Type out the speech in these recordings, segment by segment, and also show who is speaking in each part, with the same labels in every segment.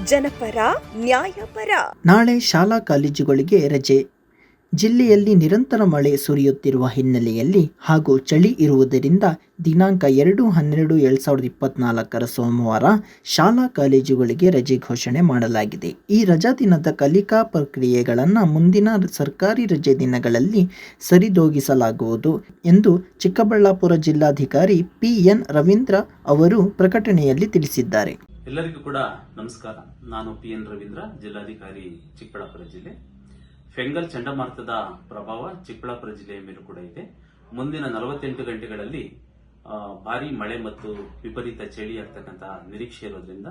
Speaker 1: ಜನಪರ ನ್ಯಾಯಪರ.
Speaker 2: ನಾಳೆ ಶಾಲಾ ಕಾಲೇಜುಗಳಿಗೆ ರಜೆ. ಜಿಲ್ಲೆಯಲ್ಲಿ ನಿರಂತರ ಮಳೆ ಸುರಿಯುತ್ತಿರುವ ಹಿನ್ನೆಲೆಯಲ್ಲಿ ಹಾಗೂ ಚಳಿ ಇರುವುದರಿಂದ ದಿನಾಂಕ 2/12/2024 ಸೋಮವಾರ ಶಾಲಾ ಕಾಲೇಜುಗಳಿಗೆ ರಜೆ ಘೋಷಣೆ ಮಾಡಲಾಗಿದೆ. ಈ ರಜಾ ದಿನದ ಕಲಿಕಾ ಪ್ರಕ್ರಿಯೆಗಳನ್ನು ಮುಂದಿನ ಸರ್ಕಾರಿ ರಜೆ ದಿನಗಳಲ್ಲಿ ಸರಿದೂಗಿಸಲಾಗುವುದು ಎಂದು ಚಿಕ್ಕಬಳ್ಳಾಪುರ ಜಿಲ್ಲಾಧಿಕಾರಿ PN ರವೀಂದ್ರ ಅವರು ಪ್ರಕಟಣೆಯಲ್ಲಿ ತಿಳಿಸಿದ್ದಾರೆ.
Speaker 3: ಎಲ್ಲರಿಗೂ ಕೂಡ ನಮಸ್ಕಾರ. ನಾನು PN ರವೀಂದ್ರ, ಜಿಲ್ಲಾಧಿಕಾರಿ ಚಿಕ್ಕಬಳ್ಳಾಪುರ ಜಿಲ್ಲೆ. ಫೆಂಗಲ್ ಚಂಡಮಾರುತದ ಪ್ರಭಾವ ಚಿಕ್ಕಬಳ್ಳಾಪುರ ಜಿಲ್ಲೆಯ ಮೇಲೂ ಕೂಡ ಇದೆ. ಮುಂದಿನ 48 ಗಂಟೆಗಳಲ್ಲಿ ಭಾರಿ ಮಳೆ ಮತ್ತು ವಿಪರೀತ ಚಳಿ ಆಗ್ತಕ್ಕಂಥ ನಿರೀಕ್ಷೆ ಇರೋದ್ರಿಂದ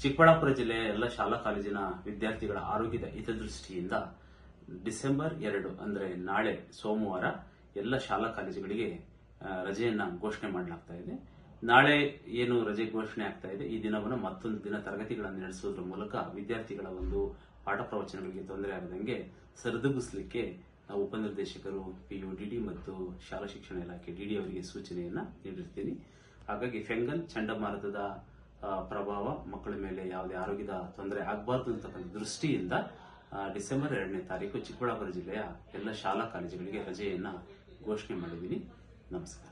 Speaker 3: ಚಿಕ್ಕಬಳ್ಳಾಪುರ ಜಿಲ್ಲೆಯ ಎಲ್ಲ ಶಾಲಾ ಕಾಲೇಜಿನ ವಿದ್ಯಾರ್ಥಿಗಳ ಆರೋಗ್ಯದ ಹಿತದೃಷ್ಟಿಯಿಂದ ಡಿಸೆಂಬರ್ 2 ಅಂದ್ರೆ ನಾಳೆ ಸೋಮವಾರ ಎಲ್ಲ ಶಾಲಾ ಕಾಲೇಜುಗಳಿಗೆ ರಜೆಯನ್ನ ಘೋಷಣೆ ಮಾಡಲಾಗ್ತಾ ಇದೆ. ನಾಳೆ ಏನು ರಜೆ ಘೋಷಣೆ ಆಗ್ತಾ ಇದೆ, ಈ ದಿನವನ್ನು ಮತ್ತೊಂದು ದಿನ ತರಗತಿಗಳನ್ನು ನಡೆಸುವುದರ ಮೂಲಕ ವಿದ್ಯಾರ್ಥಿಗಳ ಒಂದು ಪಾಠ ಪ್ರವಚನಗಳಿಗೆ ತೊಂದರೆ ಆಗದಂಗೆ ಸರಿದೂಗಿಸಲಿಕ್ಕೆ ನಾವು ಉಪನಿರ್ದೇಶಕರು PUDD ಮತ್ತು ಶಾಲಾ ಶಿಕ್ಷಣ ಇಲಾಖೆ DD ಅವರಿಗೆ ಸೂಚನೆಯನ್ನ ನೀಡಿರ್ತೀನಿ. ಹಾಗಾಗಿ ಫೆಂಗಲ್ ಚಂಡಮಾರುತದ ಪ್ರಭಾವ ಮಕ್ಕಳ ಮೇಲೆ ಯಾವುದೇ ಆರೋಗ್ಯದ ತೊಂದರೆ ಆಗಬಾರದು ಅಂತಕ್ಕಂಥ ದೃಷ್ಟಿಯಿಂದ ಡಿಸೆಂಬರ್ 2ನೇ ತಾರೀಕು ಚಿಕ್ಕಬಳ್ಳಾಪುರ ಜಿಲ್ಲೆಯ ಎಲ್ಲ ಶಾಲಾ ಕಾಲೇಜುಗಳಿಗೆ ರಜೆಯನ್ನ ಘೋಷಣೆ ಮಾಡಿದ್ದೀನಿ. ನಮಸ್ಕಾರ.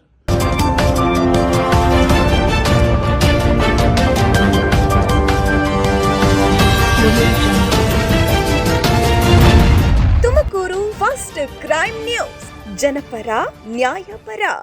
Speaker 1: ತುಮಕೂರು ಫಸ್ಟ್ ಕ್ರೈಮ್ ನ್ಯೂಸ್, ಜನಪರ ನ್ಯಾಯಪರ.